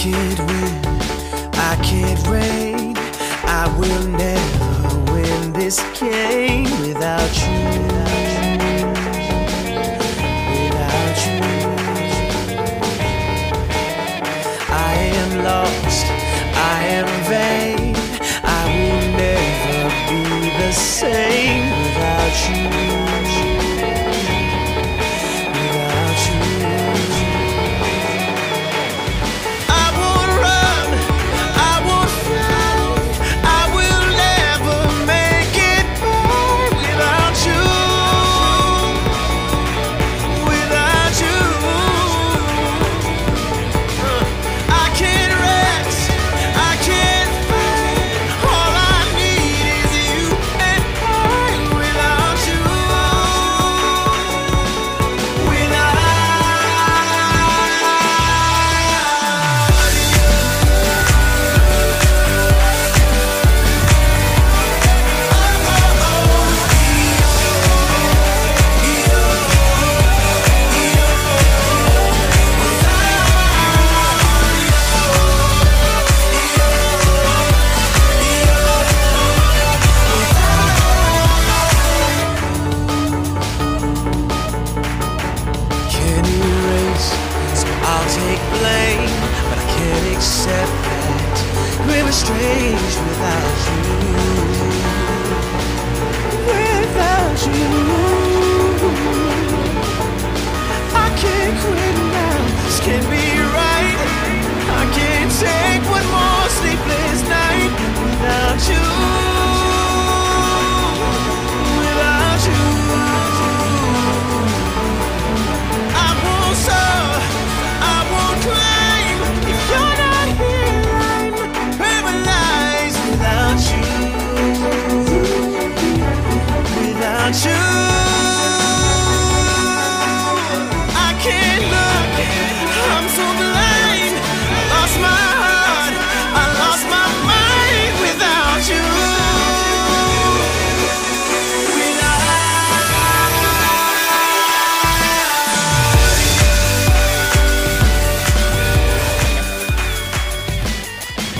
can't win, I can't reign, I will never win this game without you, without you. I am lost, I am vain, I will never be the same without you. I'll take blame, but I can't accept that we're estranged without you, without you. I can't quit now, this can't be